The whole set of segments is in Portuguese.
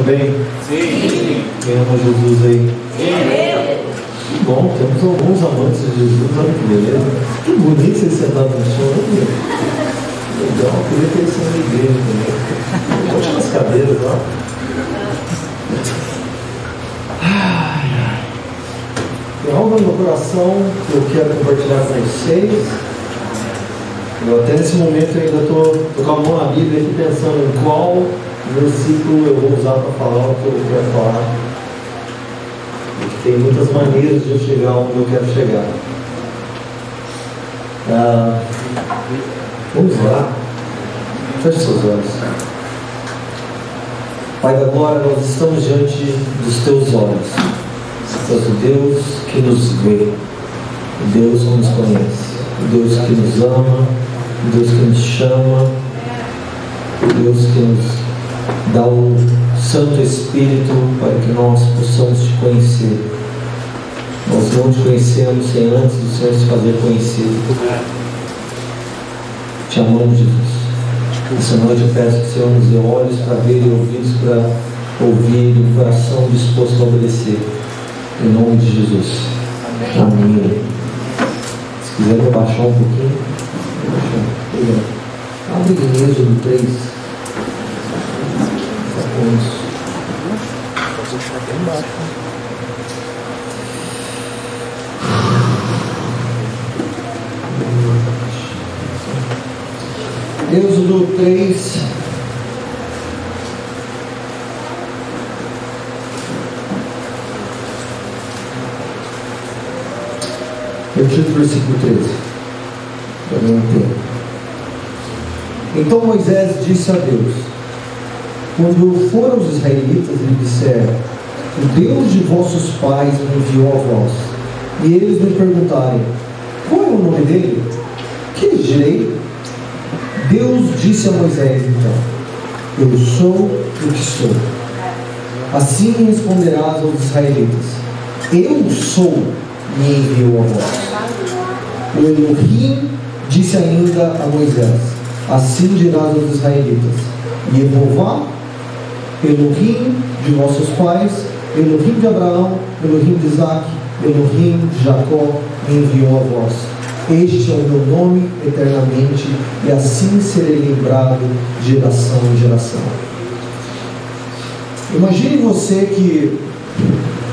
Amém? Sim. Quem ama Jesus aí? Sim. Que bom, temos alguns amantes de Jesus. Olha que beleza. Que bonito vocês sentados no chão, né? Legal, eu queria ter isso na igreja também. Pode nas cadeiras lá. Tem algo no meu coração que eu quero compartilhar com vocês. Eu até nesse momento eu ainda estou com a mão na Bíblia aqui pensando em qual versículo eu vou usar para falar o que eu quero falar. Porque tem muitas maneiras de eu chegar onde eu quero chegar. Vamos lá. Feche seus olhos. Pai da glória, nós estamos diante dos teus olhos. Tu és o Deus que nos vê, o Deus que nos conhece, o Deus que nos ama, o Deus que nos chama, o Deus que nos dá o Santo Espírito para que nós possamos te conhecer. Nós não te conhecemos sem antes do Senhor se fazer conhecido. Te amamos, Jesus. Essa noite eu peço que o Senhor nos dê olhos para ver e ouvidos para ouvir e um coração disposto a obedecer. Em nome de Jesus. Amém. Se quiser me abaixar um pouquinho. Abre em Êxodo 3. Êxodo 3. Eu tiro o versículo 13. Para não ter. Então Moisés disse a Deus: quando foram os israelitas e lhe disseram: o Deus de vossos pais me enviou a vós, e eles me perguntarem: qual é o nome dele? Que lhes direi? Deus disse a Moisés então: eu sou o que sou. Assim responderás aos israelitas: eu sou, me enviou a vós. O Elohim disse ainda a Moisés: assim dirás aos israelitas: Jeová, Elohim de vossos pais, Elohim de Abraão, Elohim de Isaac, Elohim de Jacó, me enviou a vós. Este é o meu nome eternamente, e assim serei lembrado de geração em geração. Imagine você que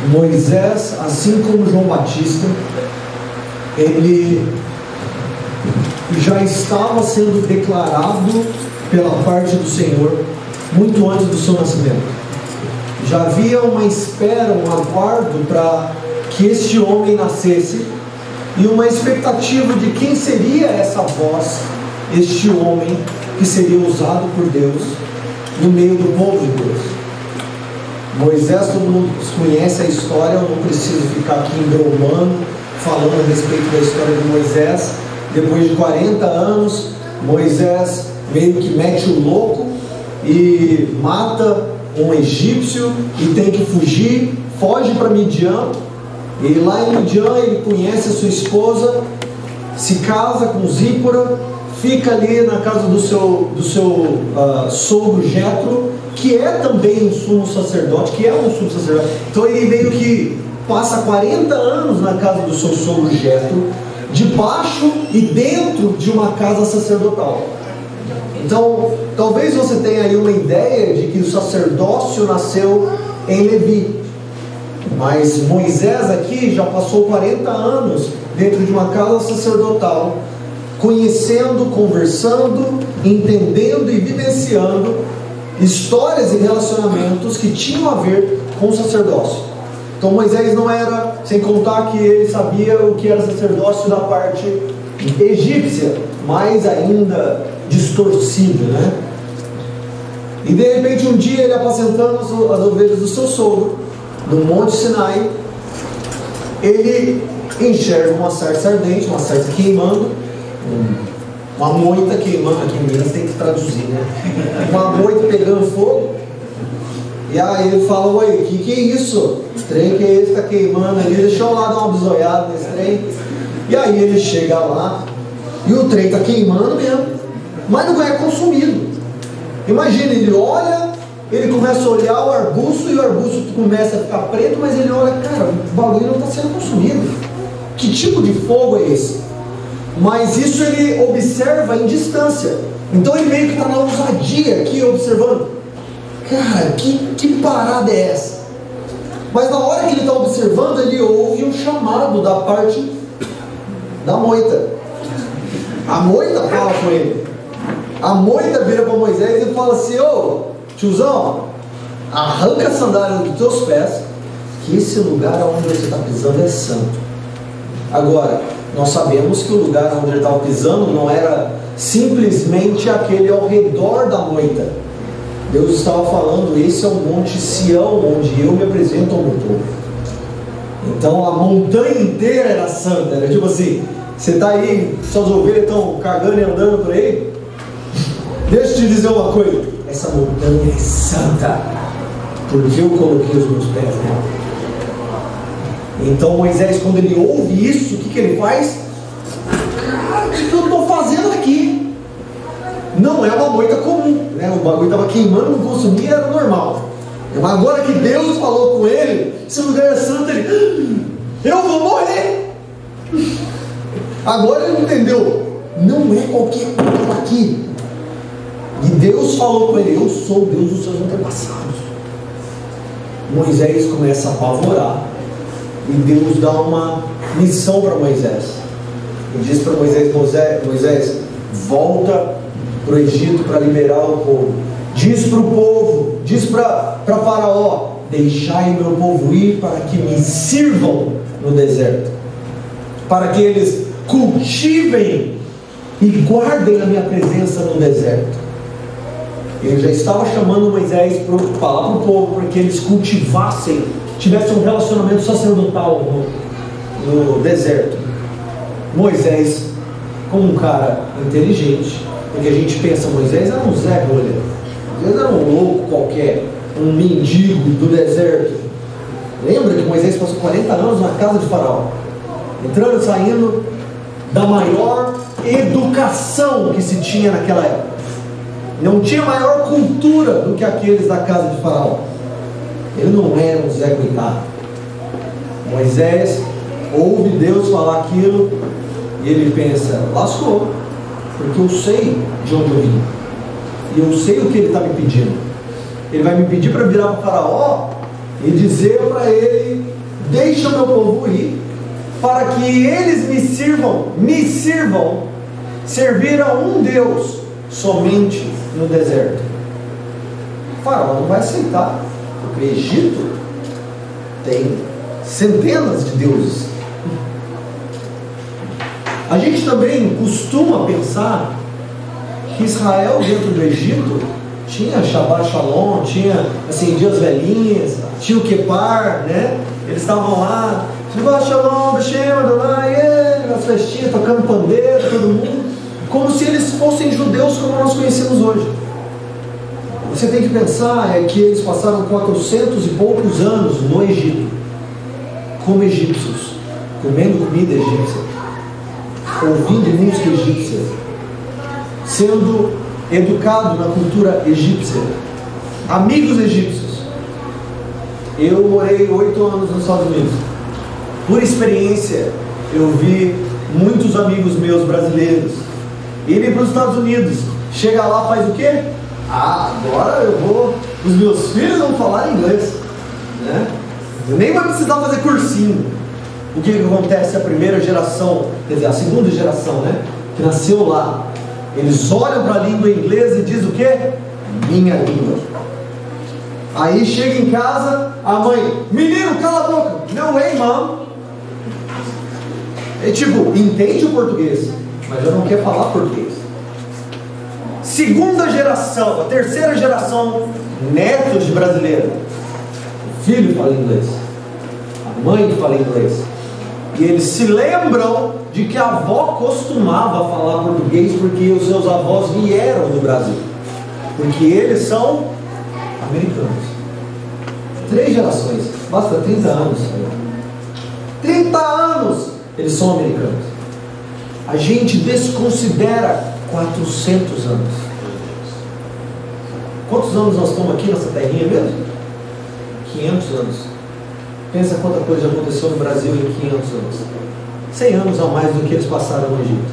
Moisés, assim como João Batista, ele já estava sendo declarado pela parte do Senhor muito antes do seu nascimento. Já havia uma espera, um aguardo para que este homem nascesse, e uma expectativa de quem seria essa voz, este homem que seria usado por Deus no meio do povo de Deus. Moisés, todo mundo conhece a história, eu não preciso ficar aqui embromando, falando a respeito da história de Moisés. Depois de 40 anos, Moisés meio que mete o louco e mata um egípcio e tem que fugir, foge para Midian. E lá em Midian ele conhece a sua esposa, se casa com Zípora, fica ali na casa do seu sogro Jetro, que é também um sumo sacerdote, Então ele meio que passa 40 anos na casa do seu sogro Jetro, debaixo e dentro de uma casa sacerdotal. Então, talvez você tenha aí uma ideia de que o sacerdócio nasceu em Levi. Mas Moisés aqui já passou 40 anos dentro de uma casa sacerdotal, conhecendo, conversando, entendendo e vivenciando histórias e relacionamentos que tinham a ver com o sacerdócio. Então Moisés não era, sem contar que ele sabia o que era sacerdócio da parte egípcia, mais ainda distorcido, né? E de repente um dia ele apacentando as ovelhas do seu sogro no Monte Sinai, ele enxerga uma sarça ardente, uma sarça queimando, uma moita queimando. Aqui em Minas tem que traduzir, né? Uma moita pegando fogo. E aí ele fala: oi, o que é isso? Que trem que é esse que está queimando ali? Deixa eu lá dar uma bisoiada nesse trem. E aí ele chega lá e o trem está queimando mesmo, mas não é consumido. Imagina, ele olha, ele começa a olhar o arbusto e o arbusto começa a ficar preto, mas ele olha, cara, o bagulho não está sendo consumido. Que tipo de fogo é esse? Mas isso ele observa em distância. Então ele meio que está na ousadia aqui, observando. Cara, que parada é essa? Mas na hora que ele está observando, ele ouve um chamado da parte da moita. A moita fala com ele. A moita vira para Moisés e fala assim: ô tiozão, arranca a sandália dos teus pés, que esse lugar onde você está pisando é santo. Agora, nós sabemos que o lugar onde ele estava pisando não era simplesmente aquele ao redor da moita. Deus estava falando: esse é o monte Sião, onde eu me apresento ao meu povo. Então a montanha inteira era santa. Era tipo assim: você está aí, suas ovelhas estão cagando e andando por aí. Deixa eu te dizer uma coisa: essa montanha é santa, porque eu coloquei os meus pés nela. Então Moisés, quando ele ouve isso, o que ele faz? Cara, o que eu estou fazendo aqui? Não é uma moita comum, né? O bagulho estava queimando, não consumia, era normal. Mas agora que Deus falou com ele, esse lugar é santo, ele: eu vou morrer. Agora ele entendeu, não é qualquer coisa aqui. E Deus falou com ele: eu sou o Deus dos seus antepassados. Moisés começa a apavorar, e Deus dá uma missão para Moisés. Ele diz para Moisés: Moisés, volta para o Egito para liberar o povo. Diz para o povo, diz para Faraó: deixai meu povo ir para que me sirvam no deserto, para que eles cultivem e guardem a minha presença no deserto. Ele já estava chamando Moisés para falar para o povo, para que eles cultivassem, tivessem um relacionamento sacerdotal no deserto. Moisés, como um cara inteligente, porque a gente pensa, Moisés era um Zé Rolha, Moisés era um louco qualquer, um mendigo do deserto. Lembra que Moisés passou 40 anos na casa de Faraó, entrando e saindo da maior educação que se tinha naquela época. Não tinha maior cultura do que aqueles da casa de Faraó. Ele não era um Zé Cuidado. Moisés ouve Deus falar aquilo e ele pensa: lascou, porque eu sei de onde eu vim e eu sei o que ele está me pedindo. Ele vai me pedir para virar para o Faraó e dizer para ele: deixa o meu povo ir, para que eles me sirvam, servir a um Deus somente no deserto. O Faraó não vai aceitar, porque o Egito tem centenas de deuses. A gente também costuma pensar que Israel dentro do Egito tinha Shabbat Shalom, tinha acendia as velhinhas, tinha o Kepar, né? Eles estavam lá, Shabbat Shalom, Beshem, Adonai, as festinhas, tocando pandeiro, todo mundo, como se eles fossem judeus como nós conhecemos hoje. Você tem que pensar que eles passaram 400 e poucos anos no Egito, como egípcios, comendo comida egípcia, ouvindo música egípcia, sendo educado na cultura egípcia, amigos egípcios. Eu morei 8 anos nos Estados Unidos. Por experiência, eu vi muitos amigos meus brasileiros irem para os Estados Unidos. Chega lá, faz o quê? Agora eu vou, os meus filhos vão falar inglês, né? Eu nem vai precisar fazer cursinho. O que acontece? A primeira geração, quer dizer, a segunda geração, né, que nasceu lá, eles olham para a língua inglesa e diz o quê? Minha língua. Aí chega em casa, a mãe: menino, cala a boca. No way, mom. É tipo, entende o português, mas eu não quero falar português. Segunda geração, a terceira geração, netos de brasileiro. O filho fala inglês, a mãe fala inglês. E eles se lembram de que a avó costumava falar português, porque os seus avós vieram do Brasil, porque eles são americanos. 3 gerações, basta 30 anos. 30 anos eles são americanos. A gente desconsidera 400 anos. Quantos anos nós estamos aqui nessa terrinha mesmo? 500 anos. Pensa quanta coisa aconteceu no Brasil em 500 anos. 100 anos a mais do que eles passaram no Egito.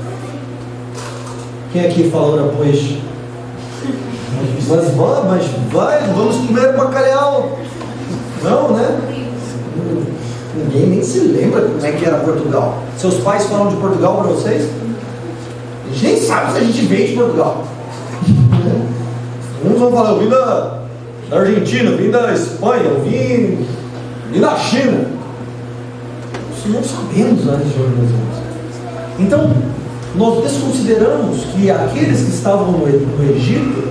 Quem aqui fala ora pois? Mas vamos comer bacalhau. Não, né? Ninguém nem se lembra como é que era Portugal. Seus pais falam de Portugal para vocês? A gente nem sabe se a gente veio de Portugal. Uns vão falar, eu vim da Argentina, eu vim da Espanha, eu vim da China. Isso não sabemos antes de hoje, meus irmãos. Então, nós desconsideramos que aqueles que estavam no Egito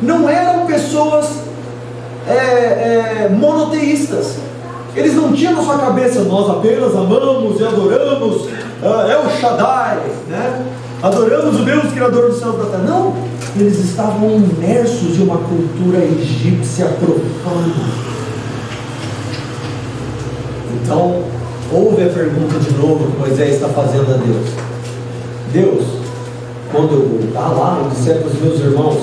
não eram pessoas monoteístas. Eles não tinham na sua cabeça, nós apenas amamos e adoramos El Shaddai, né? Adoramos o Deus Criador dos céus e da terra. Não, eles estavam imersos em uma cultura egípcia profana. Então, ouve a pergunta de novo que Moisés está fazendo a Deus. Deus, quando eu voltar lá e disser para os meus irmãos,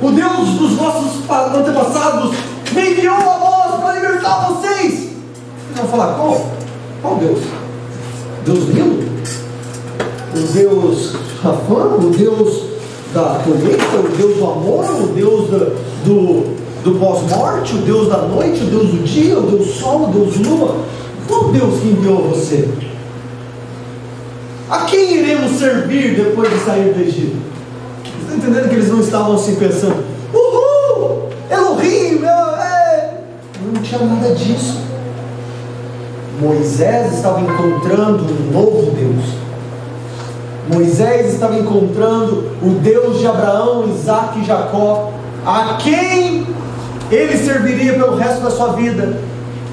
o Deus dos vossos antepassados me enviou a nós para libertar vocês. Eles vão falar, qual Deus? Deus Nilo? O Deus Rafã? O Deus da colheita? O Deus do amor? O Deus do pós-morte? O Deus da noite? O Deus do dia? O Deus do sol? O Deus do lua? Qual Deus que enviou você? A quem iremos servir depois de sair do Egito? Você está entendendo que eles não estavam assim pensando, uhul, Elohim, não tinha nada disso. Moisés estava encontrando um novo Deus. Moisés estava encontrando o Deus de Abraão, Isaac e Jacó, a quem ele serviria pelo resto da sua vida.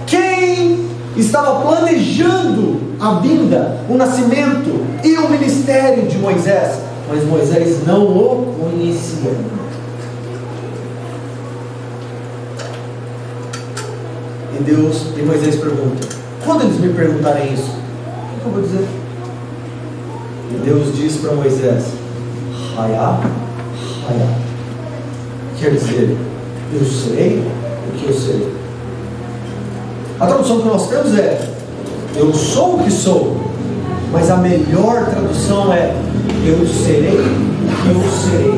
Quem estava planejando a vinda, o nascimento e o ministério de Moisés, mas Moisés não o conhecia. E Moisés pergunta, quando eles me perguntarem isso, o que eu vou dizer? E Deus diz para Moisés, Hayá, quer dizer, eu serei o que eu serei. A tradução que nós temos é, eu sou o que sou, mas a melhor tradução é, eu serei o que eu serei.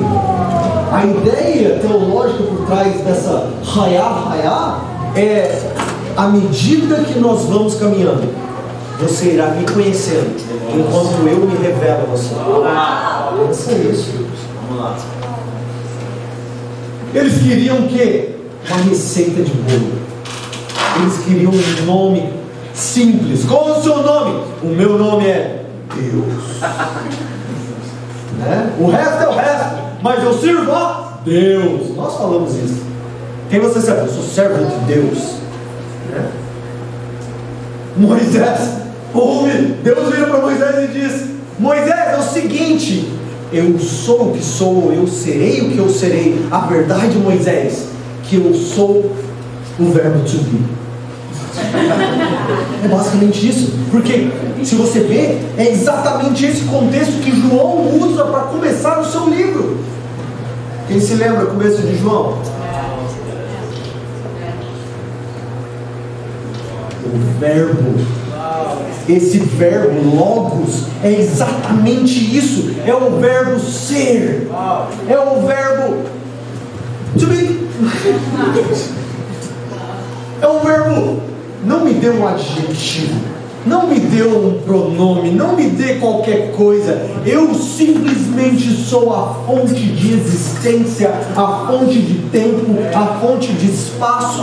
A ideia teológica por trás dessa Hayá é, à medida que nós vamos caminhando, você irá me conhecendo, enquanto eu me revelo a você. Pensa isso. Vamos lá. Eles queriam o quê? Uma receita de bolo. Eles queriam um nome simples. Qual é o seu nome? O meu nome é Deus. Né? O resto é o resto, mas eu sirvo a Deus. Nós falamos isso. Quem você serve? Eu sou servo de Deus. Né? Moisés ouve, Deus vira para Moisés e diz, Moisés, é o seguinte, eu sou o que sou, eu serei o que eu serei. A verdade, Moisés, que eu sou o verbo to be. É basicamente isso, porque se você vê, é exatamente esse contexto que João usa para começar o seu livro. Quem se lembra do começo de João? O verbo, esse verbo logos é exatamente isso, é o verbo ser, é o verbo to be, é o verbo. Não me dê um adjetivo, não me dê um pronome, não me dê qualquer coisa. Eu simplesmente sou a fonte de existência, a fonte de tempo, a fonte de espaço.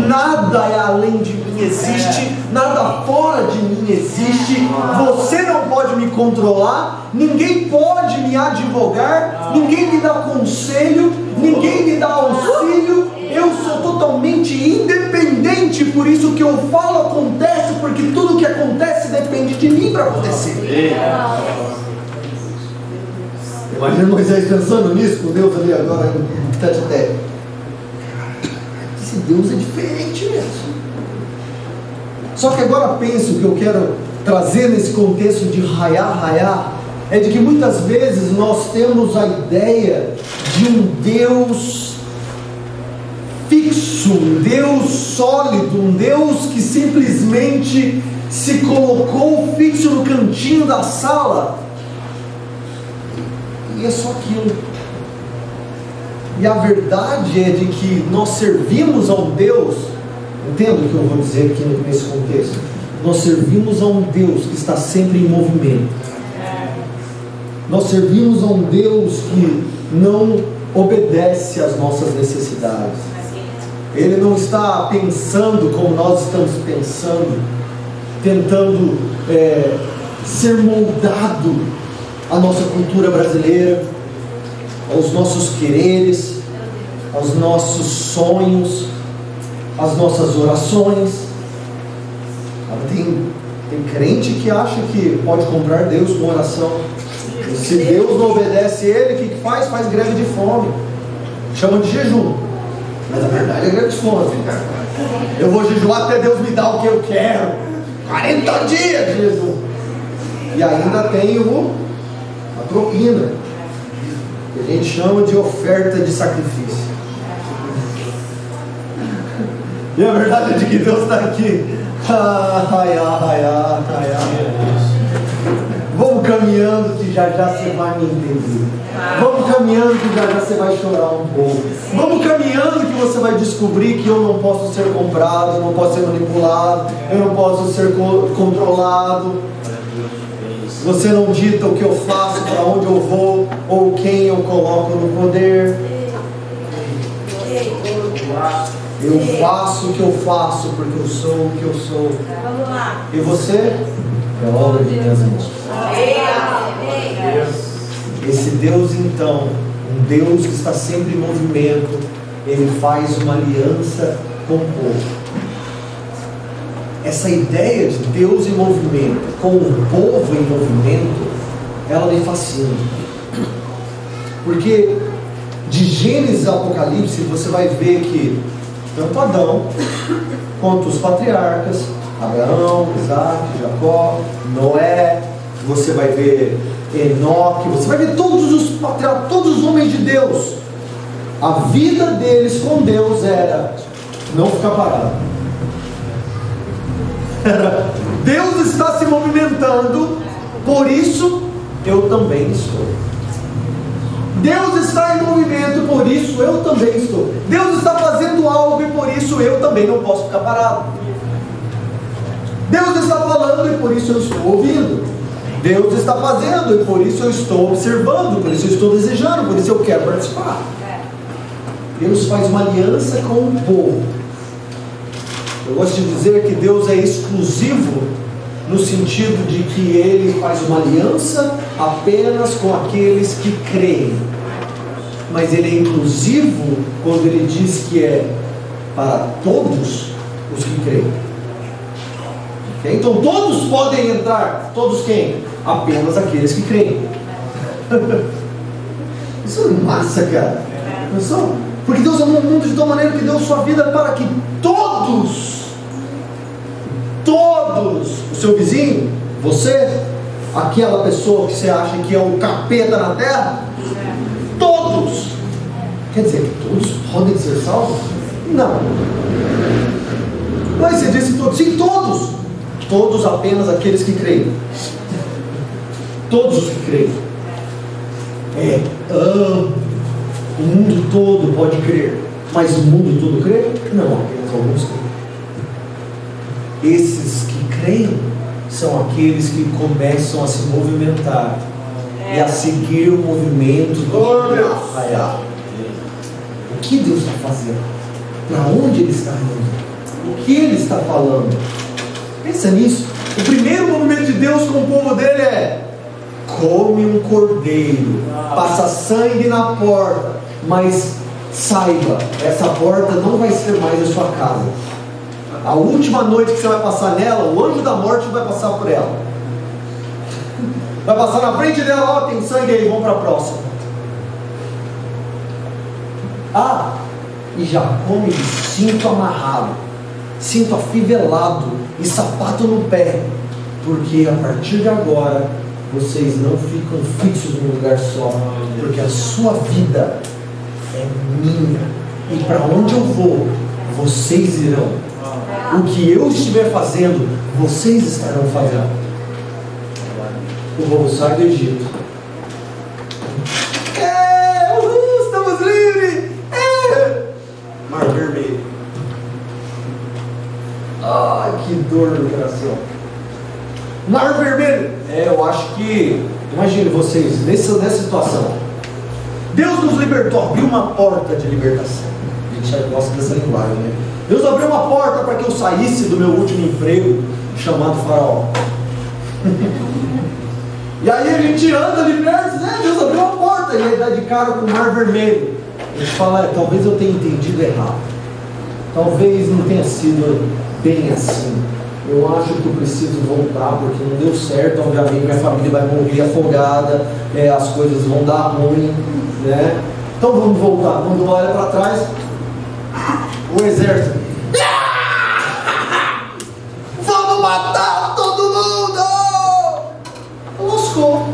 Nada é além de mim existe, nada fora de mim existe. Você não pode me controlar, ninguém pode me advogar, ninguém me dá conselho, ninguém me dá auxílio. Eu sou totalmente independente, por isso que eu falo acontece, porque tudo que acontece depende de mim para acontecer. Imagina Moisés pensando nisso com Deus ali agora, tete a tete. Esse Deus é diferente mesmo. Só que agora penso que eu quero trazer nesse contexto de Hayá, é de que muitas vezes nós temos a ideia de um Deus fixo, um Deus sólido, um Deus que simplesmente se colocou fixo no cantinho da sala, e é só aquilo. E a verdade é de que nós servimos a um Deus, entenda o que eu vou dizer aqui nesse contexto, nós servimos a um Deus que está sempre em movimento. Nós servimos a um Deus que não obedece às nossas necessidades. Ele não está pensando como nós estamos pensando, tentando ser moldado à nossa cultura brasileira, aos nossos quereres, aos nossos sonhos, às nossas orações. Tem crente que acha que pode comprar Deus com oração. E se Deus não obedece ele, o que faz? Faz greve de fome. Chama de jejum. Mas a verdade é greve de fome. Eu vou jejuar até Deus me dar o que eu quero. 40 dias de jejum. E ainda tem a propina, que a gente chama de oferta de sacrifício. E a verdade é de que Deus está aqui. Vamos caminhando que já você vai me entender. Vamos caminhando que já você vai chorar um pouco. Vamos caminhando que você vai descobrir que eu não posso ser comprado, eu não posso ser manipulado, eu não posso ser controlado. Você não dita o que eu faço, para onde eu vou, ou quem eu coloco no poder. Eu faço o que eu faço, porque eu sou o que eu sou. E você? É obra de minhas mãos. Esse Deus, então, um Deus que está sempre em movimento, ele faz uma aliança com o povo. Essa ideia de Deus em movimento, com o povo em movimento, ela me fascina. Porque de Gênesis a Apocalipse você vai ver que tanto Adão quanto os patriarcas, Abraão, Isaac, Jacó, Noé, você vai ver Enoque, você vai ver todos os patriarcas, todos os homens de Deus. A vida deles com Deus era não ficar parado. Deus está se movimentando, por isso eu também estou. Deus está em movimento, por isso eu também estou. Deus está fazendo algo e por isso eu também não posso ficar parado. Deus está falando e por isso eu estou ouvindo. Deus está fazendo e por isso eu estou observando, por isso eu estou desejando, por isso eu quero participar. Deus faz uma aliança com o povo. Eu gosto de dizer que Deus é exclusivo no sentido de que Ele faz uma aliança apenas com aqueles que creem. Mas Ele é inclusivo quando Ele diz que é para todos os que creem. Okay? Então todos podem entrar. Todos quem? Apenas aqueles que creem. Isso é massa, cara. Pensou? Porque Deus amou o mundo de tal maneira que deu sua vida para que todos, o seu vizinho, você, aquela pessoa que você acha que é um capeta na terra, todos, quer dizer que todos podem ser salvos? Não. Mas você disse todos, sim, todos apenas aqueles que creem. Todos os que creem. O mundo todo pode crer, mas o mundo todo crê? Não, apenas alguns creem. Esses que creem são aqueles que começam a se movimentar e a seguir o movimento do Deus. O que Deus está fazendo? Para onde Ele está indo? O que Ele está falando? Pensa nisso. O primeiro movimento de Deus com o povo dele é: come um cordeiro, passa sangue na porta, mas saiba, essa porta não vai ser mais a sua casa. A última noite que você vai passar nela, o anjo da morte vai passar por ela. Vai passar na frente dela, ó, tem sangue aí, vamos para a próxima. E já come de cinto amarrado, cinto afivelado e sapato no pé, porque a partir de agora vocês não ficam fixos num lugar só, porque a sua vida é minha, e para onde eu vou, vocês irão. O que eu estiver fazendo, vocês estarão fazendo. O povo sai do Egito. Estamos livres! Mar Vermelho. Ai, que dor no coração. Mar Vermelho. Eu acho que, imagine vocês, nessa situação. Deus nos libertou, abriu uma porta de libertação. A gente já gosta dessa linguagem, né? Deus abriu uma porta para que eu saísse do meu último emprego, chamado Faraó. E aí a gente anda ali perto, né? Deus abriu uma porta, e aí dá de cara com o Mar Vermelho. A gente fala, talvez eu tenha entendido errado. Talvez não tenha sido bem assim. Eu acho que eu preciso voltar, porque não deu certo, obviamente minha família vai morrer afogada, as coisas vão dar ruim, né? Então vamos voltar. Quando olha para trás, o exército. Vamos matar todo mundo! Lascou.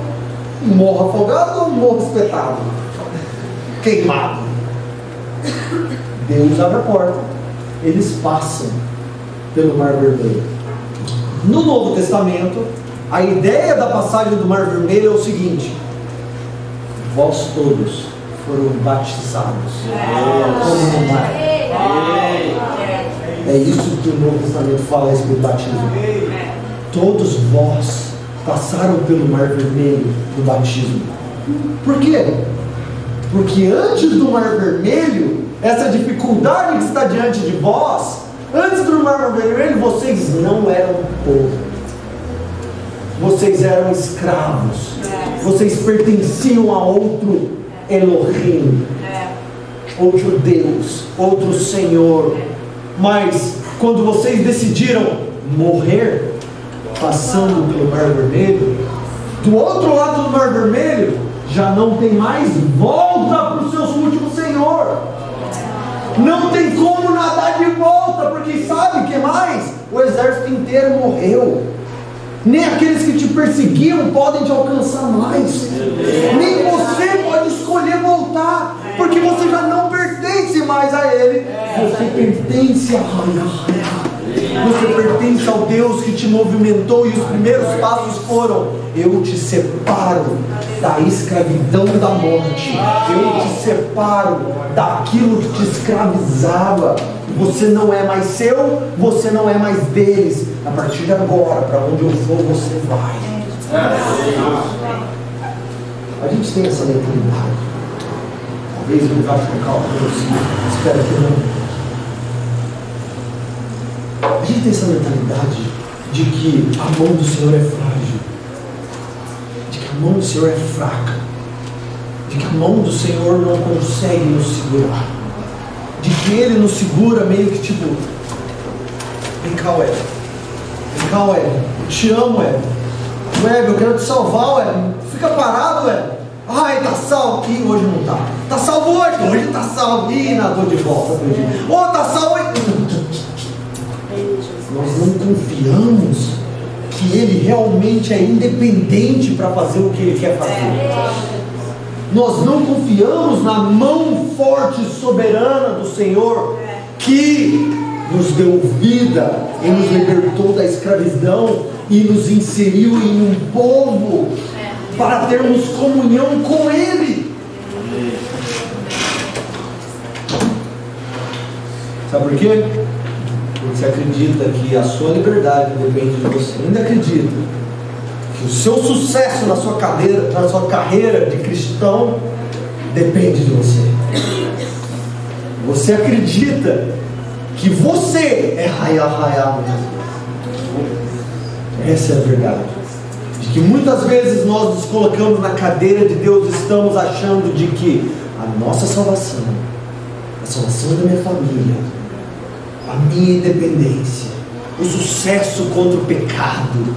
Morro afogado ou morro espetado? Queimado. Deus abre a porta. Eles passam pelo Mar Vermelho. No Novo Testamento, a ideia da passagem do Mar Vermelho é o seguinte: vós todos foram batizados como no mar. É isso que o Novo Testamento fala a respeito do batismo. Todos vós passaram pelo Mar Vermelho do batismo. Por quê? Porque antes do Mar Vermelho, essa dificuldade que está diante de vós, antes do Mar Vermelho, vocês não eram povo. Vocês eram escravos. Vocês pertenciam a outro Elohim, outro Deus, outro Senhor. Mas quando vocês decidiram morrer, passando pelo Mar Vermelho, do outro lado do Mar Vermelho, já não tem mais volta para o seu último Senhor. Não tem como nadar de volta, porque sabe o que mais? O exército inteiro morreu. Nem aqueles que te perseguiam podem te alcançar mais. Nem você pode escolher voltar, porque você já não pertence mais a Ele. Você pertence a Yahweh. Você pertence ao Deus que te movimentou, e os primeiros passos foram: eu te separo da escravidão da morte, eu te separo daquilo que te escravizava. Você não é mais seu, você não é mais deles. A partir de agora, para onde eu for, você vai. A gente tem essa mentalidade. Talvez eu vá chocar o você. Espero que não. A gente tem essa mentalidade de que a mão do Senhor é frágil, de que a mão do Senhor é fraca, de que a mão do Senhor não consegue nos segurar, de que Ele nos segura meio que tipo: vem cá, Web, vem cá, Web, eu te amo, Web, Web, eu quero te salvar, Web, fica parado, Web. Ai, tá salvo, e hoje não tá. Tá salvo hoje tá salvo, e nadou de volta. Tá salvo hoje. Nós não confiamos que Ele realmente é independente para fazer o que Ele quer fazer. Nós não confiamos na mão forte e soberana do Senhor, que nos deu vida e nos libertou da escravidão e nos inseriu em um povo para termos comunhão com Ele. Sabe por quê? Você acredita que a sua liberdade depende de você. Ainda acredita que o seu sucesso na sua carreira de cristão depende de você. Você acredita que você é raiar mesmo. Essa é a verdade. De que muitas vezes nós nos colocamos na cadeira de Deus, estamos achando de que a nossa salvação, a salvação da minha família, a minha independência, o sucesso contra o pecado.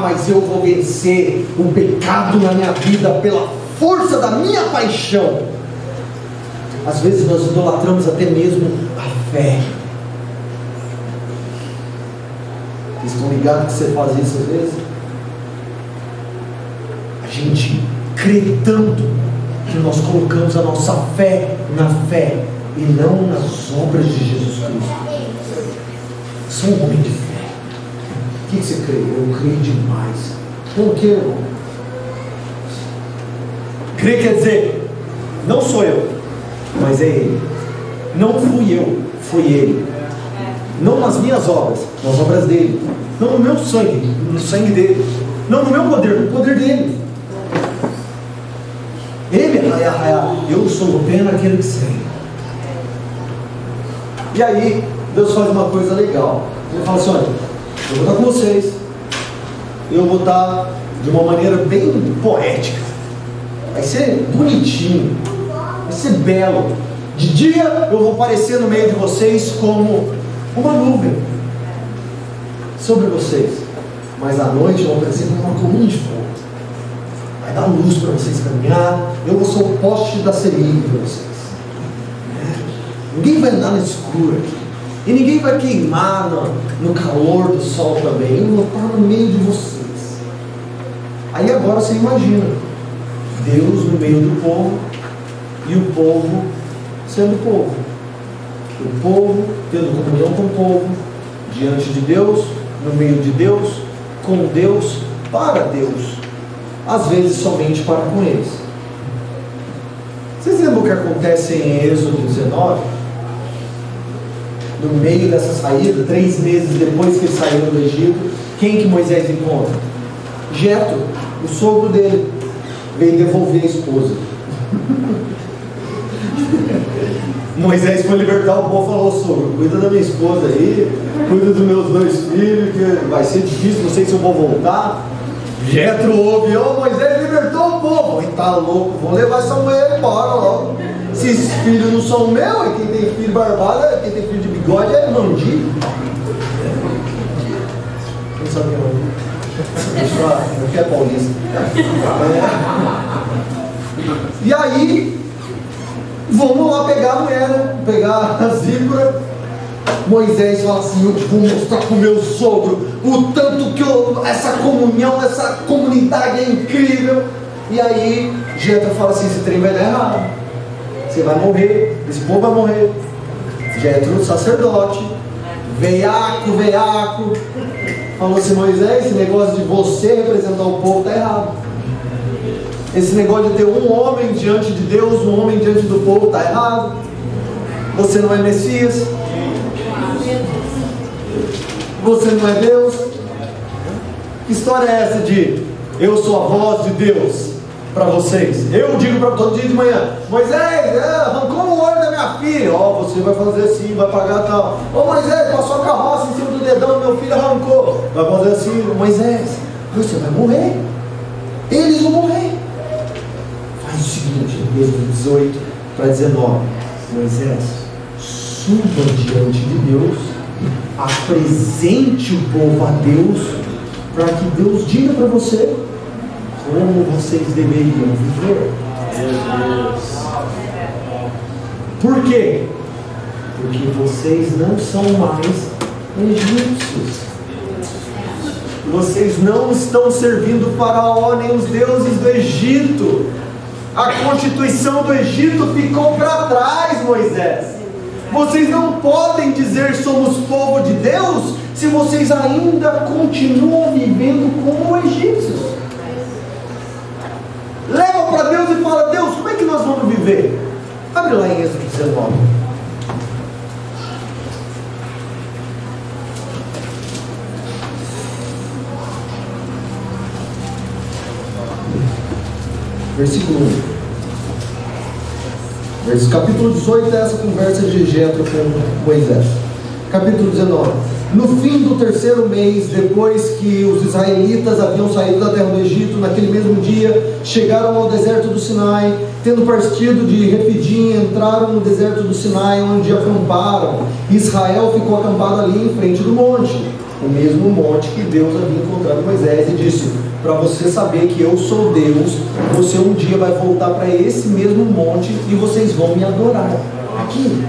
Mas eu vou vencer o pecado na minha vida pela força da minha paixão. Às vezes nós idolatramos até mesmo a fé. Vocês estão ligados que você faz isso às vezes? A gente crê tanto que nós colocamos a nossa fé na fé e não nas obras de Jesus Cristo. Sou um homem de fé. O que você crê? Eu creio demais. Então o que, irmão? Crer quer dizer, não sou eu, mas é Ele. Não fui eu, foi Ele. Não nas minhas obras, nas obras dele. Não no meu sangue, no sangue dele. Não no meu poder, no poder dele. Ele é arraiar. Eu sou apenas aquele que sei. E aí, Deus faz uma coisa legal. Ele fala assim: olha, eu vou estar com vocês. Eu vou estar de uma maneira bem poética. Vai ser bonitinho. Vai ser belo. De dia eu vou aparecer no meio de vocês como uma nuvem sobre vocês. Mas à noite eu vou aparecer como uma coluna de fogo. Vai dar luz para vocês caminhar. Eu vou ser o poste da seringa para vocês. Ninguém vai andar no escuro aqui. E ninguém vai queimar no calor do sol também. Eu vou estar no meio de vocês. Aí agora você imagina Deus no meio do povo e o povo sendo povo. O povo tendo comunhão com o povo, diante de Deus, no meio de Deus, com Deus, para Deus. Às vezes somente para com eles. Vocês lembram o que acontece em Êxodo 19? No meio dessa saída, 3 meses depois que eles saíram do Egito, quem que Moisés encontra? Jetro, o sogro dele, veio devolver a esposa. Moisés foi libertar o povo e falou: sogro, cuida da minha esposa aí, cuida dos meus 2 filhos, que vai ser difícil, não sei se eu vou voltar. Jetro ouve: ó, Moisés libertou o povo. E tá louco, vou levar essa mulher embora logo. Esses filhos não são meus, e quem tem filho barbado, quem tem filho de bigode é mandigo. Quem sabe que é mandigo? Aqui é paulista. E aí, vamos lá pegar a mulher, né? Pegar a Zípora. Moisés fala assim: eu vou mostrar para o meu sogro o tanto que essa comunhão, essa comunidade é incrível. E aí Jetro fala assim: esse trem vai dar errado, você vai morrer, esse povo vai morrer. Jetro, sacerdote, veiaco, falou assim: Moisés, esse negócio de você representar o povo está errado. Esse negócio de ter um homem diante de Deus, um homem diante do povo, está errado. Você não é Messias. Você não é Deus. Que história é essa de eu sou a voz de Deus para vocês? Eu digo para todo dia de manhã: Moisés, arrancou o olho da minha filha. Ó, você vai fazer assim, vai pagar tal. Ô Moisés, passou a carroça em cima do dedão, meu filho arrancou. Vai fazer assim: Moisés, você vai morrer. Eles vão morrer. Faz o seguinte, Êxodo 18 para 19: Moisés, suba diante de Deus, apresente o povo a Deus, para que Deus diga para você como vocês deveriam viver. Por quê? Porque vocês não são mais egípcios. Vocês não estão servindo o faraó nem os deuses do Egito. A constituição do Egito ficou para trás, Moisés. Vocês não podem dizer somos povo de Deus se vocês ainda continuam vivendo como egípcios. Leva para Deus e fala: Deus, como é que nós vamos viver? Abre lá em Êxodo 19. Versículo 1. Capítulo 18 é essa conversa de Jetro com Moisés. Capítulo 19. No fim do 3º mês, depois que os israelitas haviam saído da terra do Egito, naquele mesmo dia, chegaram ao deserto do Sinai. Tendo partido de Refidim, entraram no deserto do Sinai, onde acamparam. Israel ficou acampado ali em frente do monte, o mesmo monte que Deus havia encontrado Moisés, e disse: para você saber que eu sou Deus, você um dia vai voltar para esse mesmo monte e vocês vão me adorar aqui.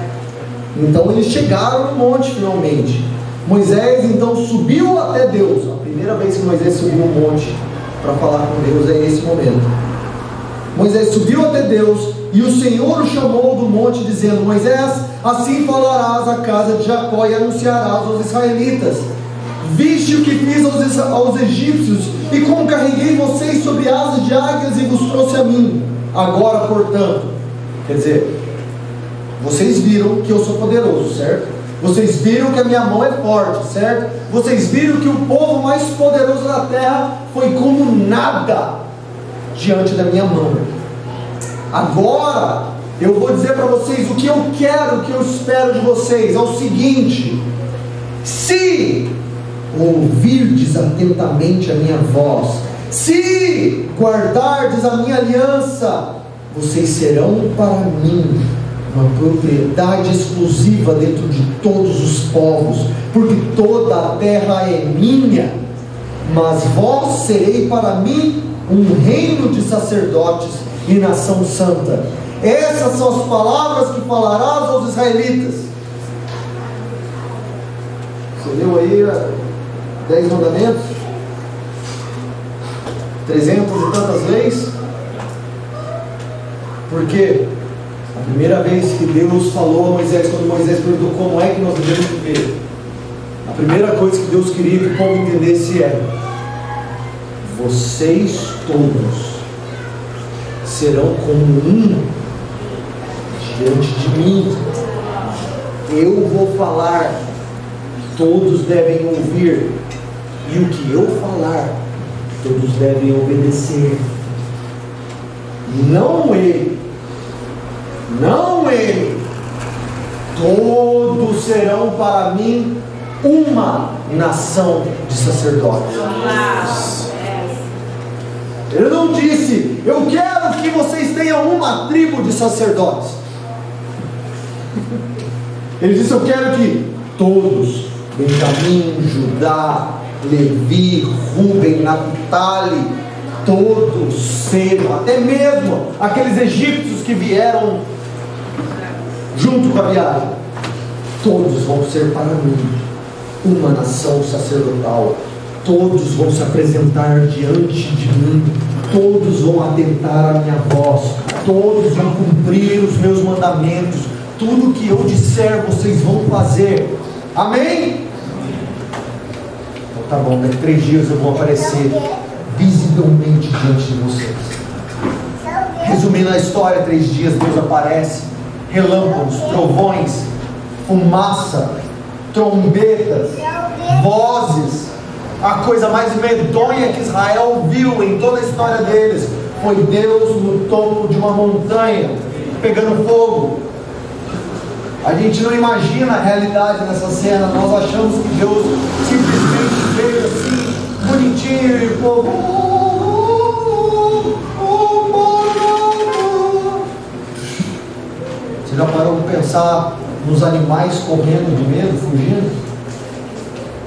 Então eles chegaram no monte finalmente. Moisés então subiu até Deus. A primeira vez que Moisés subiu um monte para falar com Deus é esse momento. Moisés subiu até Deus, e o Senhor o chamou do monte, dizendo: Moisés, assim falarás à casa de Jacó e anunciarás aos israelitas: viste o que fiz aos egípcios, e como carreguei vocês sobre asas de águias e vos trouxe a mim. Agora, portanto, quer dizer, vocês viram que eu sou poderoso, certo? Vocês viram que a minha mão é forte, certo? Vocês viram que o povo mais poderoso da terra foi como nada diante da minha mão. Agora eu vou dizer para vocês o que eu quero, o que eu espero de vocês. É o seguinte: se ouvirdes atentamente a minha voz, se guardardes a minha aliança, vocês serão para mim uma propriedade exclusiva dentro de todos os povos, porque toda a terra é minha. Mas vós serei para mim um reino de sacerdotes e nação santa. Essas são as palavras que falarás aos israelitas. Você leu aí 10 mandamentos? 300 e tantas leis? Porque a primeira vez que Deus falou a Moisés, quando Moisés perguntou como é que nós devemos viver, a primeira coisa que Deus queria que o povo entendesse é: vocês todos serão como um diante de mim. Eu vou falar, todos devem ouvir, e o que eu falar, todos devem obedecer. Não ele, todos serão para mim uma nação de sacerdotes. Ele não disse: eu quero que vocês tenham uma tribo de sacerdotes. Ele disse: eu quero que todos, Benjamim, Judá, Levi, Ruben, Naphtali, todos sejam, até mesmo aqueles egípcios que vieram junto com a viagem, todos vão ser para mim uma nação sacerdotal. Todos vão se apresentar diante de mim, todos vão atentar à minha voz, todos vão cumprir os meus mandamentos, tudo que eu disser vocês vão fazer. Amém? Então tá bom, daqui 3 dias eu vou aparecer visivelmente diante de vocês. Resumindo a história, 3 dias Deus aparece, relâmpagos, trovões, fumaça, trombetas, vozes. A coisa mais medonha que Israel viu em toda a história deles foi Deus no topo de uma montanha, pegando fogo. A gente não imagina a realidade nessa cena. Nós achamos que Deus simplesmente veio assim, bonitinho, e o povo... Você já parou para pensar nos animais correndo de medo, fugindo?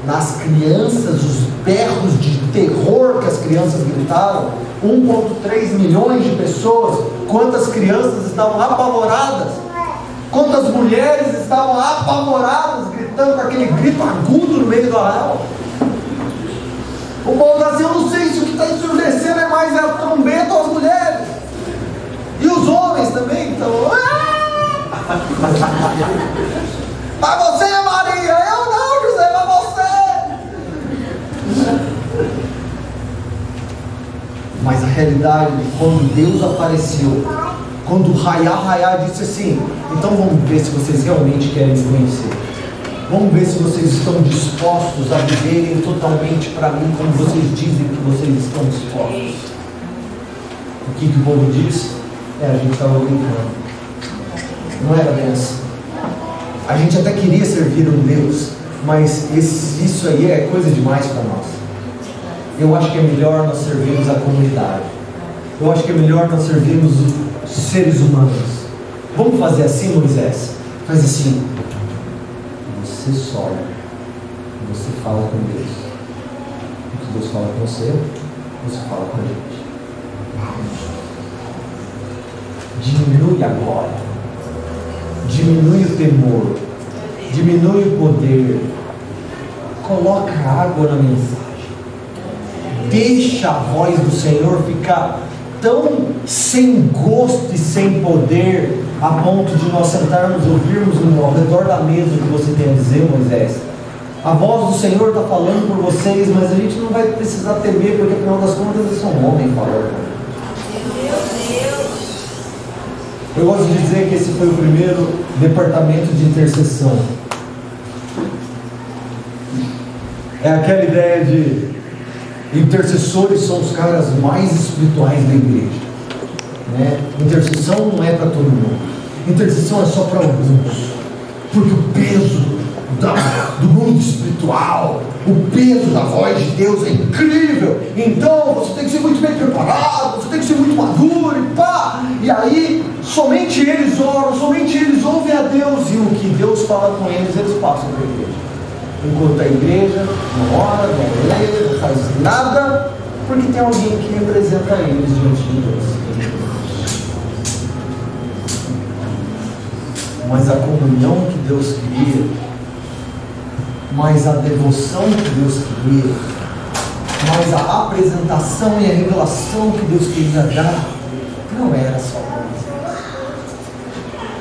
Nas crianças, os berros de terror que as crianças gritaram. 1,3 milhões de pessoas. Quantas crianças estavam apavoradas? Quantas mulheres estavam apavoradas, gritando com aquele grito agudo no meio do arraial? O povo está assim: eu não sei se o que está ensurdecendo é mais a trombeta ou as mulheres. E os homens também estão... Para você, Maria! Eu não, José, para você! Mas a realidade de quando Deus apareceu, quando Raiá disse assim: então vamos ver se vocês realmente querem me conhecer. Vamos ver se vocês estão dispostos a viverem totalmente para mim como vocês dizem que vocês estão dispostos. O que o povo disse? A gente estava brincando. Não era bem assim. A gente até queria servir um Deus, mas isso aí é coisa demais para nós. Eu acho que é melhor nós servirmos a comunidade. Eu acho que é melhor nós servirmos os seres humanos. Vamos fazer assim, Moisés? Faz assim. Você sobe, você fala com Deus. O que Deus fala com você, você fala com a gente. Diminui agora. Diminui o temor, diminui o poder, coloca água na mensagem, deixa a voz do Senhor ficar tão sem gosto e sem poder a ponto de nós sentarmos e ouvirmos ao redor da mesa o que você tem a dizer, Moisés? A voz do Senhor está falando por vocês, mas a gente não vai precisar temer, porque afinal das contas eles são homens falando. Eu gosto de dizer que esse foi o primeiro departamento de intercessão. É aquela ideia de intercessores são os caras mais espirituais da igreja, né? Intercessão não é para todo mundo. Intercessão é só para alguns, porque o peso do mundo espiritual, o peso da voz de Deus é incrível. Então você tem que ser muito bem preparado, você tem que ser muito maduro e pá. E aí somente eles oram, somente eles ouvem a Deus, e o que Deus fala com eles passam para a igreja. Enquanto a igreja não ora, não lê, não faz nada, porque tem alguém que representa eles diante de Deus. Mas a comunhão que Deus queria, mas a devoção que Deus queria, mas a apresentação e a revelação que Deus queria dar, não era só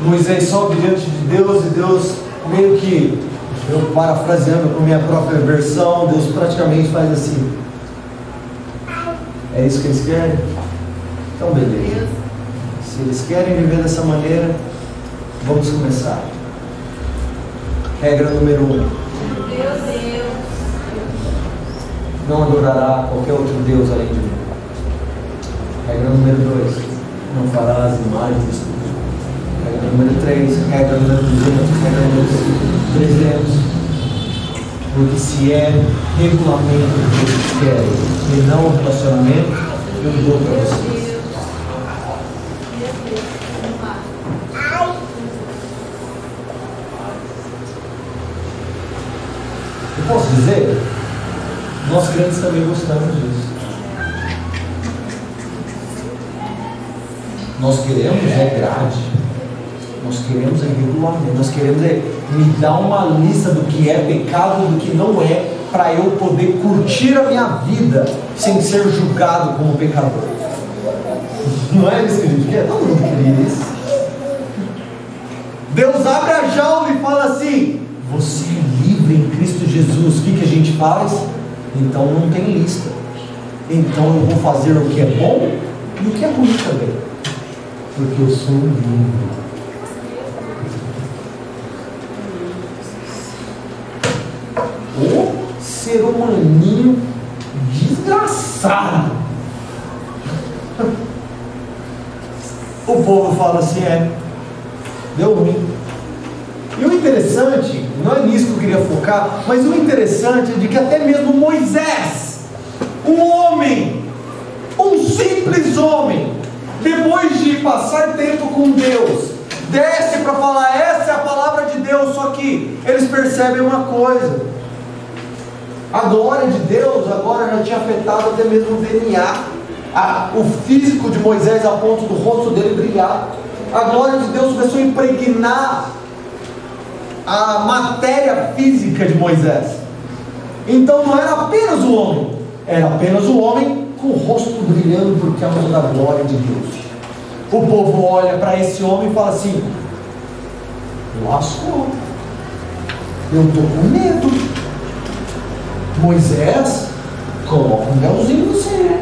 Moisés sobe diante de Deus, e Deus meio que, eu parafraseando com minha própria versão, Deus praticamente faz assim: é isso que eles querem? Então beleza, se eles querem viver dessa maneira, vamos começar. Regra número 1: não adorará qualquer outro Deus além de mim. Regra número 2: não farás imagens de escultura. Regra número 3, regra número 200, regra número 300. Porque se é regulamento que eles querem e não relacionamento, eu dou para vocês. Eu posso dizer, nós crentes também gostamos disso. Nós queremos grade. Nós queremos regulamento, nós queremos me dar uma lista do que é pecado e do que não é, para eu poder curtir a minha vida sem ser julgado como pecador. Não é isso que a gente quer? Todo mundo queria isso. Deus abre a jaula e fala assim: você é livre em Cristo Jesus. O que a gente faz? Então não tem lista. Então eu vou fazer o que é bom e o que é ruim também, porque eu sou livre. O ser humaninho desgraçado. O povo fala assim: deu ruim. E o interessante, não é nisso que eu queria focar, mas o interessante é de que até mesmo Moisés, um homem, um simples homem, depois de passar tempo com Deus, desce para falar: essa é a palavra de Deus. Só que eles percebem uma coisa: a glória de Deus agora já tinha afetado até mesmo o DNA, o físico de Moisés, a ponto do rosto dele brilhar. A glória de Deus começou a impregnar a matéria física de Moisés. Então não era apenas o homem, era apenas o homem com o rosto brilhando por causa da glória de Deus. O povo olha para esse homem e fala assim: lascou, eu estou com medo. Moisés, coloca um véuzinho no céu,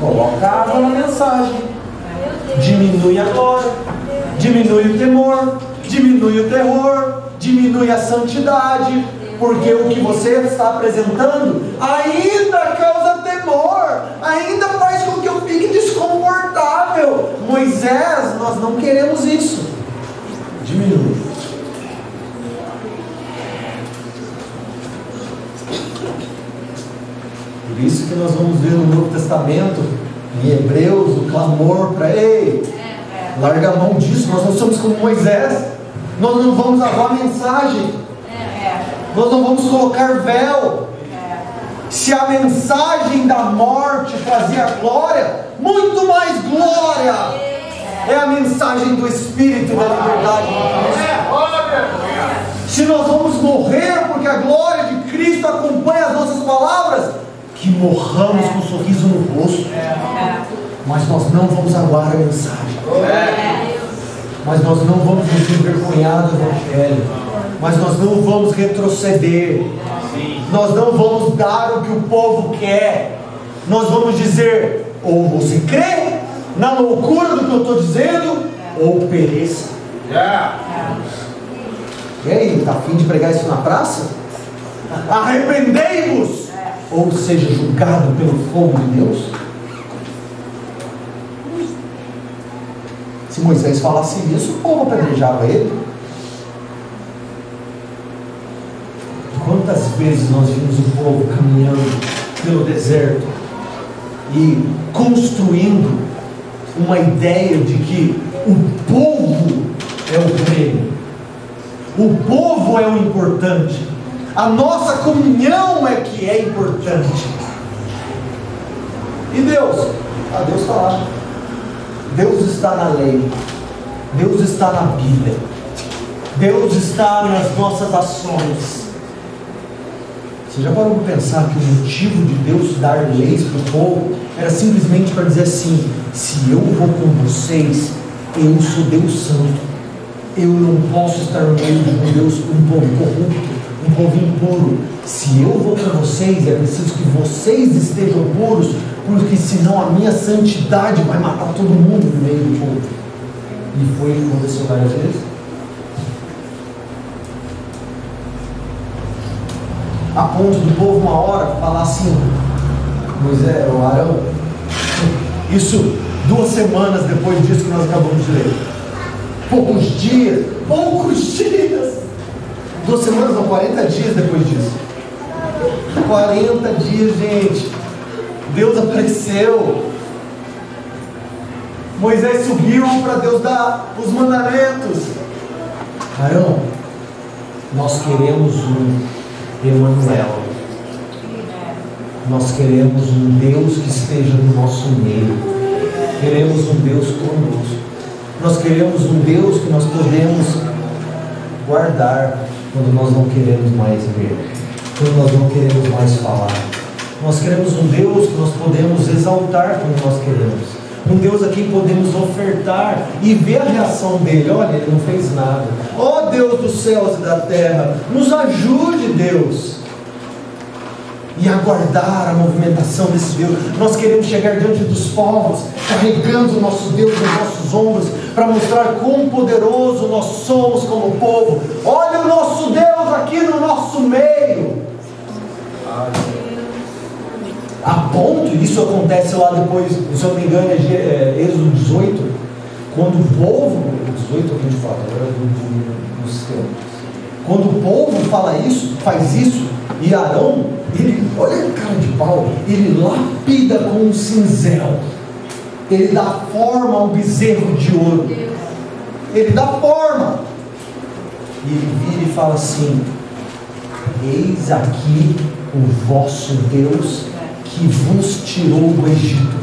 coloca água na mensagem, diminui a glória, diminui o temor, diminui o terror, diminui a santidade, porque o que você está apresentando ainda causa temor, ainda faz com que eu fique desconfortável. Moisés, nós não queremos isso. Diminui. Por isso que nós vamos ver no Novo Testamento, em Hebreus, o clamor para: ei, larga a mão disso, nós não somos como Moisés, nós não vamos lavar a mensagem, nós não vamos colocar véu. Se a mensagem da morte trazia glória, muito mais glória é a mensagem do Espírito e da liberdade. Se nós vamos morrer porque a glória de Cristo acompanha as nossas palavras, que morramos com um sorriso no rosto. mas nós não vamos aguardar a mensagem. Mas nós não vamos nos envergonhar do Evangelho. Mas nós não vamos retroceder. Nós não vamos dar o que o povo quer. Nós vamos dizer: ou você crê na loucura do que eu estou dizendo, ou pereça. E aí, está a fim de pregar isso na praça? Arrependei-vos, ou seja julgado pelo fogo de Deus. Se Moisés falasse isso, o povo apedrejava ele. Quantas vezes nós vimos o povo caminhando pelo deserto e construindo uma ideia de que o povo é o prêmio, o povo é o importante, a nossa comunhão é que é importante. E Deus? Deus está lá. Deus está na lei, Deus está na Bíblia, Deus está nas nossas ações. Você já parou para pensar que o motivo de Deus dar leis para o povo era simplesmente para dizer assim: se eu vou com vocês, eu sou Deus Santo, eu não posso estar no meio de um povo corrupto, um povo impuro. Se eu vou com vocês, é preciso que vocês estejam puros, porque senão a minha santidade vai matar todo mundo no meio do povo. E foi o que aconteceu várias vezes. A ponto do povo uma hora falar assim: Moisés, o Arão, isso 2 semanas depois disso que nós acabamos de ler. Poucos dias. 2 semanas não, 40 dias depois disso. 40 dias, gente. Deus apareceu. Moisés subiu para Deus dar os mandamentos. Arão, nós queremos um Emanuel. Nós queremos um Deus que esteja no nosso meio. Queremos um Deus conosco. Nós queremos um Deus que nós podemos guardar quando nós não queremos mais ver, quando nós não queremos mais falar. Nós queremos um Deus que nós podemos exaltar quando nós queremos. Um Deus a quem podemos ofertar e ver a reação dele. Olha, ele não fez nada. Ó Deus dos céus e da terra, nos ajude, Deus, e aguardar a movimentação desse Deus. Nós queremos chegar diante dos povos, carregando o nosso Deus nos nossos ombros, para mostrar quão poderoso nós somos como povo. Olha o nosso Deus aqui no nosso meio. A ponto, isso acontece lá depois, se eu não me engano, é Êxodo 18, quando o povo, 18 é o que a gente fala, agora do sistema. Quando o povo fala isso, faz isso, e Arão, ele, olha a cara de pau, ele lapida com um cinzel, ele dá forma a um bezerro de ouro, ele dá forma, e ele vira e fala assim: eis aqui o vosso Deus que vos tirou do Egito.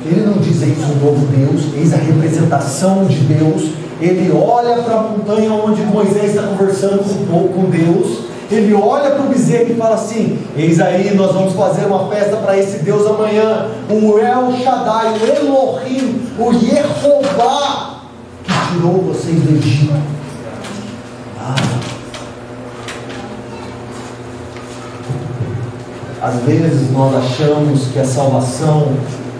Ele não diz eis um novo Deus, eis a representação de Deus. Ele olha para a montanha onde Moisés está conversando com Deus, ele olha para o bezerro e fala assim: eis aí, nós vamos fazer uma festa para esse Deus amanhã, o El Shaddai, o Elohim, o Yehová, que tirou vocês do Egito. Às vezes nós achamos que a salvação,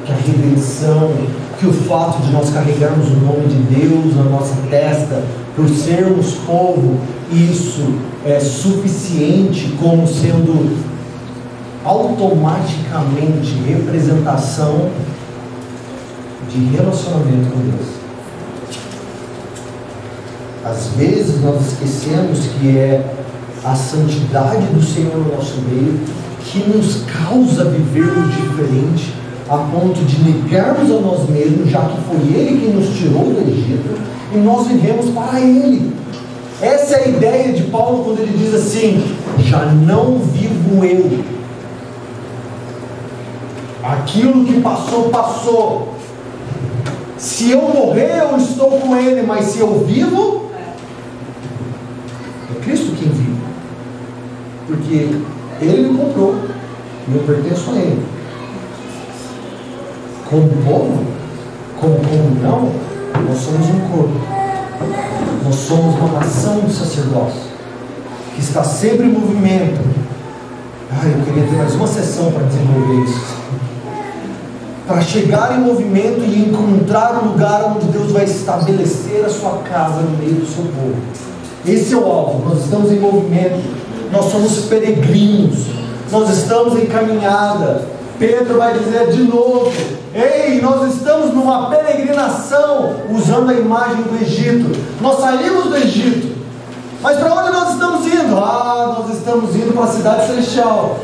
que a redenção, que o fato de nós carregarmos o nome de Deus na nossa testa, por sermos povo, isso é suficiente como sendo automaticamente representação de relacionamento com Deus. Às vezes nós esquecemos que é a santidade do Senhor no nosso meio que nos causa viver o diferente, a ponto de negarmos a nós mesmos, já que foi Ele quem nos tirou do Egito, e nós vivemos para Ele. Essa é a ideia de Paulo quando ele diz assim: já não vivo eu, aquilo que passou, passou. Se eu morrer, eu estou com Ele, mas se eu vivo, é Cristo quem vive, porque Ele me comprou e eu pertenço a Ele. como povo, como comunhão, nós somos um corpo. Nós somos uma nação de sacerdócio que está sempre em movimento. Eu queria ter mais uma sessão para desenvolver isso, para chegar em movimento e encontrar o lugar onde Deus vai estabelecer a sua casa no meio do seu povo. Esse é o alvo. Nós estamos em movimento, nós somos peregrinos, nós estamos em caminhada. Pedro vai dizer de novo: ei, nós estamos numa peregrinação, usando a imagem do Egito. Nós saímos do Egito, mas para onde nós estamos indo? Nós estamos indo para a cidade celestial.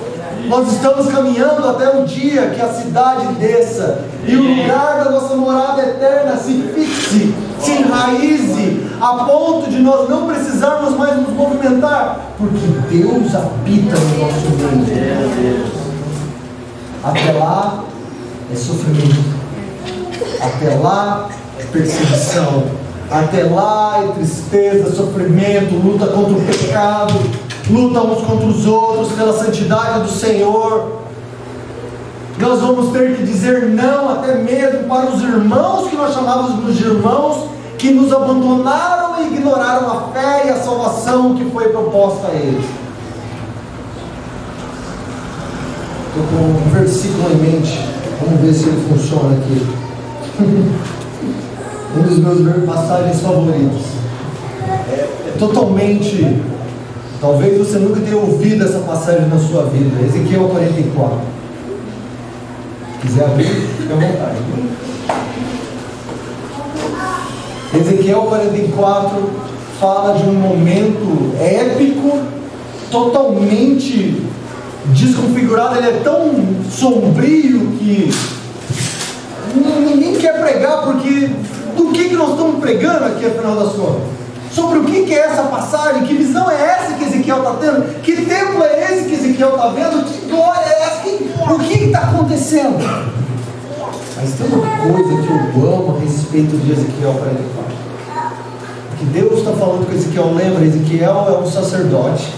Nós estamos caminhando até o dia que a cidade desça e o lugar da nossa morada eterna se fixe, se enraize, a ponto de nós não precisarmos mais nos movimentar, porque Deus habita no nosso meio. Até lá é sofrimento, até lá é perseguição, até lá é tristeza, sofrimento, luta contra o pecado, luta uns contra os outros pela santidade do Senhor. Nós vamos ter que dizer não até mesmo para os irmãos que nós chamávamos de irmãos, que nos abandonaram e ignoraram a fé e a salvação que foi proposta a eles. Estou com um versículo em mente, vamos ver se ele funciona aqui. Um dos meus passagens favoritos. É totalmente, talvez você nunca tenha ouvido essa passagem na sua vida. Ezequiel 44. Se quiser abrir, fique à vontade. Ezequiel 44 fala de um momento épico, totalmente desconfigurado. Ele é tão sombrio que ninguém quer pregar, porque do que nós estamos pregando aqui, afinal das contas? Sobre o que é essa passagem? Que visão é essa que Ezequiel está tendo? Que templo é esse que Ezequiel está vendo? Que glória é essa? O que está acontecendo? Mas tem uma coisa que eu amo a respeito de Ezequiel 44. Que Deus está falando com Ezequiel. Lembra, Ezequiel é um sacerdote.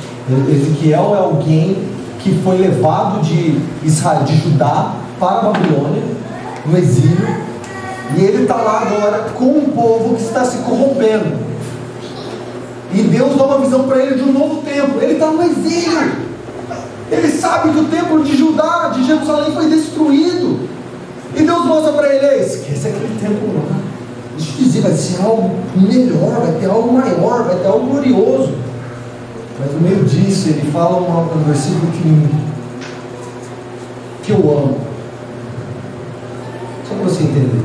Ezequiel é alguém que foi levado de Israel, de Judá para a Babilônia, no exílio, e ele está lá agora com um povo que está se corrompendo, e Deus dá uma visão para ele de um novo templo. Ele está no exílio, ele sabe que o templo de Judá, de Jerusalém, foi destruído, e Deus mostra para ele: esquece aquele templo lá, deixa eu dizer, vai ser algo melhor, vai ter algo maior, vai ter algo glorioso. Mas no meio disso ele fala um versículo que eu amo, só para você entender.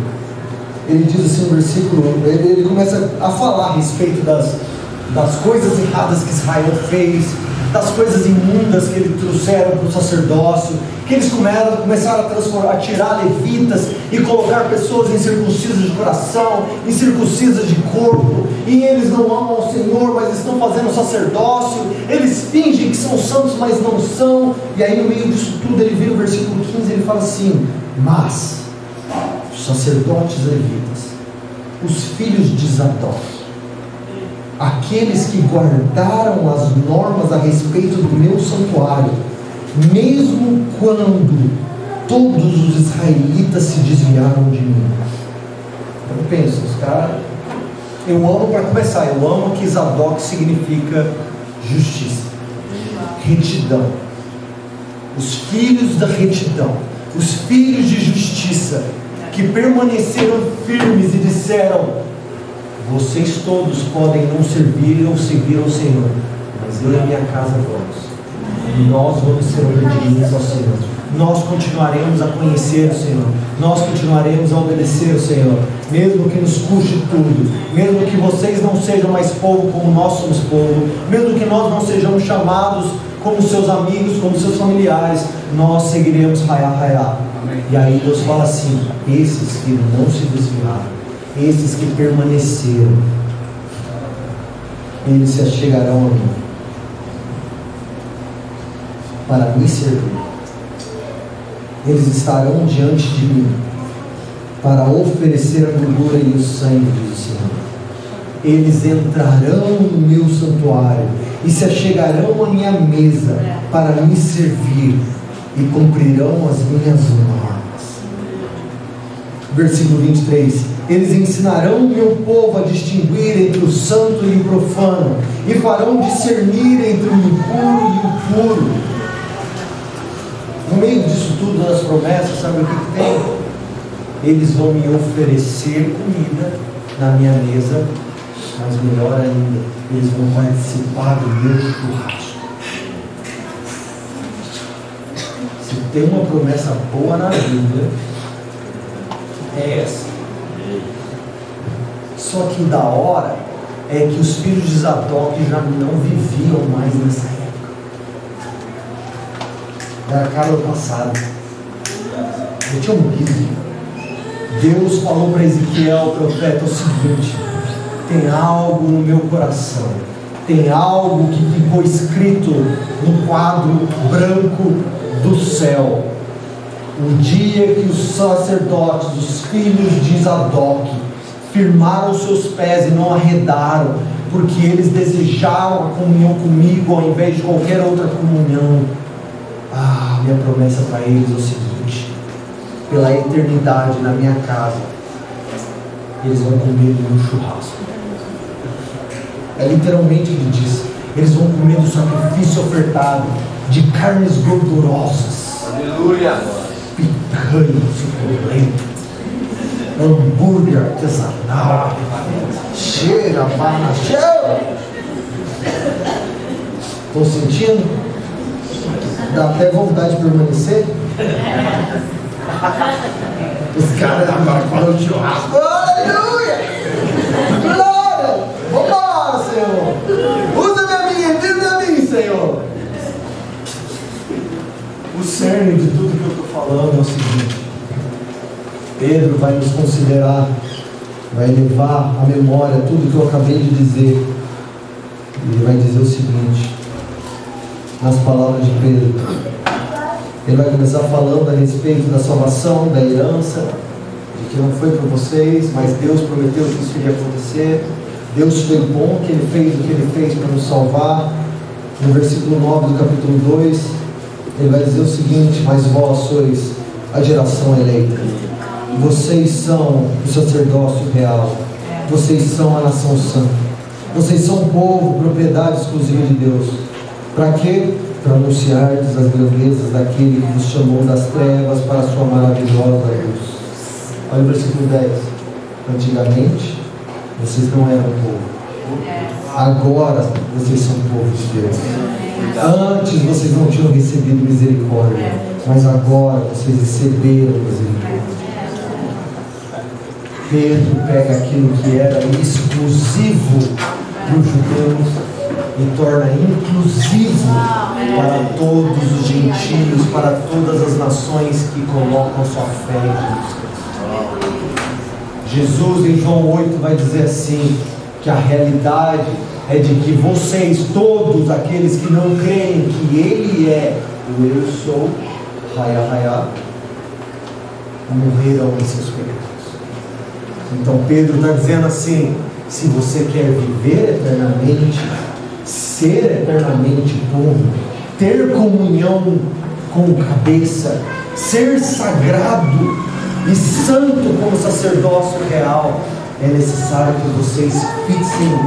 Ele diz assim, um versículo, ele começa a falar a respeito das coisas erradas que Israel fez, das coisas imundas que eles trouxeram para o sacerdócio, que eles começaram a tirar levitas e colocar pessoas incircuncisas de coração, incircuncisas de corpo, e eles não amam ao Senhor, mas estão fazendo sacerdócio, eles fingem que são santos, mas não são. E aí no meio disso tudo ele vem no versículo 15 e ele fala assim: mas os sacerdotes levitas, os filhos de Zadok, aqueles que guardaram as normas a respeito do meu santuário, mesmo quando todos os israelitas se desviaram de mim. Eu penso, os caras, eu amo, para começar, eu amo que Zadok significa justiça, retidão. Os filhos da retidão, os filhos de justiça, que permaneceram firmes e disseram: vocês todos podem não servir ou seguir ao Senhor, mas eu e a minha casa vamos. E nós vamos ser obedientes ao Senhor. Nós continuaremos a conhecer o Senhor. Nós continuaremos a obedecer o Senhor, mesmo que nos custe tudo. Mesmo que vocês não sejam mais povo como nós somos povo. Mesmo que nós não sejamos chamados como seus amigos, como seus familiares, nós seguiremos raiá. E aí Deus fala assim: esses que não se desviaram, esses que permaneceram, eles se achegarão a mim para me servir. Eles estarão diante de mim para oferecer a gordura e o sangue, diz o Senhor. Eles entrarão no meu santuário e se achegarão à minha mesa para me servir e cumprirão as minhas normas. Versículo 23. Eles ensinarão o meu povo a distinguir entre o santo e o profano, e farão discernir entre o impuro e o puro. No meio disso tudo, nas promessas, sabe o que tem? Eles vão me oferecer comida na minha mesa, mas melhor ainda, eles vão participar do meu churrasco. Se tem uma promessa boa na Bíblia, é essa. Só que o da hora é que os filhos de Zadok já não viviam mais nessa época. Era cara do passado. Eu tinha um livro. Deus falou para Ezequiel, profeta, o seguinte: tem algo no meu coração, tem algo que ficou escrito no quadro branco do céu. O dia que os sacerdotes, os filhos de Zadok, firmaram seus pés e não arredaram, porque eles desejaram a comunhão comigo ao invés de qualquer outra comunhão. Minha promessa para eles é o seguinte: pela eternidade na minha casa, eles vão comer do meu churrasco. É literalmente o que ele diz: eles vão comer do sacrifício ofertado, de carnes gordurosas. Aleluia! Picanha suculenta, hambúrguer artesanal, cheira, bala, cheira. Estou sentindo? Dá até vontade de permanecer? Os caras agora falam de churrasco. Aleluia! Glória! Vamos lá, Senhor! Usa minha vida a mim, Senhor! O cerne de tudo que eu estou falando é o seguinte: Pedro vai nos considerar, vai levar à memória tudo que eu acabei de dizer. Ele vai dizer o seguinte, nas palavras de Pedro. Ele vai começar falando a respeito da salvação, da herança, de que não foi para vocês, mas Deus prometeu que isso iria acontecer. Deus foi bom, que Ele fez o que Ele fez para nos salvar. No versículo 9 do capítulo 2, Ele vai dizer o seguinte: mas vós sois a geração eleita, vocês são o sacerdócio real, vocês são a nação santa, vocês são um povo, propriedade exclusiva de Deus. Para quê? Para anunciar-lhes as grandezas daquele que vos chamou das trevas para a sua maravilhosa luz. Olha o versículo 10. Antigamente, vocês não eram povo. Agora, vocês são povo de Deus. Antes, vocês não tinham recebido misericórdia, mas agora vocês receberam misericórdia. Pedro pega aquilo que era exclusivo para os judeus e torna inclusivo para todos os gentios, para todas as nações que colocam sua fé em Jesus. Jesus em João 8 vai dizer assim, que a realidade é de que vocês, todos aqueles que não creem que Ele é o Eu Sou, morrerão em seus pecados. Então Pedro está dizendo assim: se você quer viver eternamente, ser eternamente povo, ter comunhão com o cabeça, ser sagrado e santo como sacerdócio real, é necessário que vocês fixem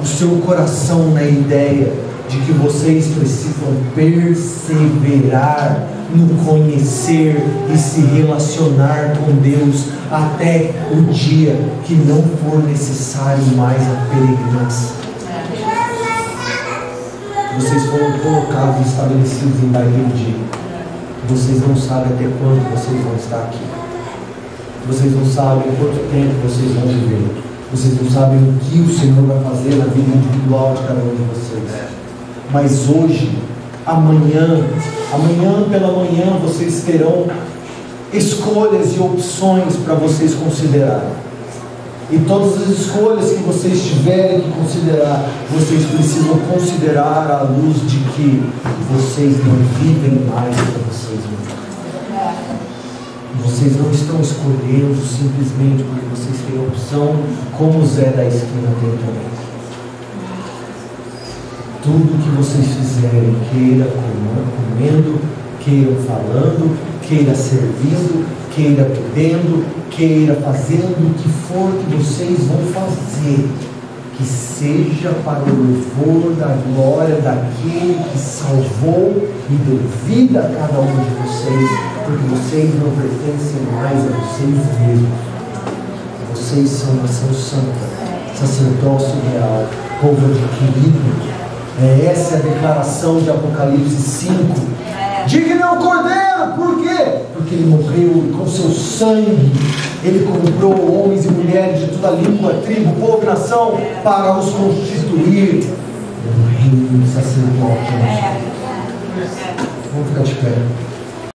o seu coração na ideia de que vocês precisam perseverar no conhecer e se relacionar com Deus até o dia que não for necessário mais a peregrinação. Vocês foram colocados e estabelecidos em Bairro. Vocês não sabem até quando vocês vão estar aqui. Vocês não sabem quanto tempo vocês vão viver. Vocês não sabem o que o Senhor vai fazer na vida individual de cada um de vocês. Mas hoje, amanhã pela manhã, vocês terão escolhas e opções para vocês considerarem. E todas as escolhas que vocês tiverem que considerar, vocês precisam considerar à luz de que vocês não vivem mais para vocês mesmos. Vocês não estão escolhendo simplesmente porque vocês têm opção, como o Zé da esquina tem também. Tudo que vocês fizerem, queira comendo queira falando, queira servindo, queira bebendo, queira fazendo o que for que vocês vão fazer, que seja para o louvor da glória daquele que salvou e deu vida a cada um de vocês, porque vocês não pertencem mais a vocês mesmos. Vocês são nação santa, sacerdócio real, povo adquirido. Essa é a declaração de Apocalipse 5. Digno é o Cordeiro, por quê? Porque ele morreu e com seu sangue ele comprou homens e mulheres de toda língua, tribo, povo e nação para os constituir um reino de sacerdote. Vamos ficar de pé.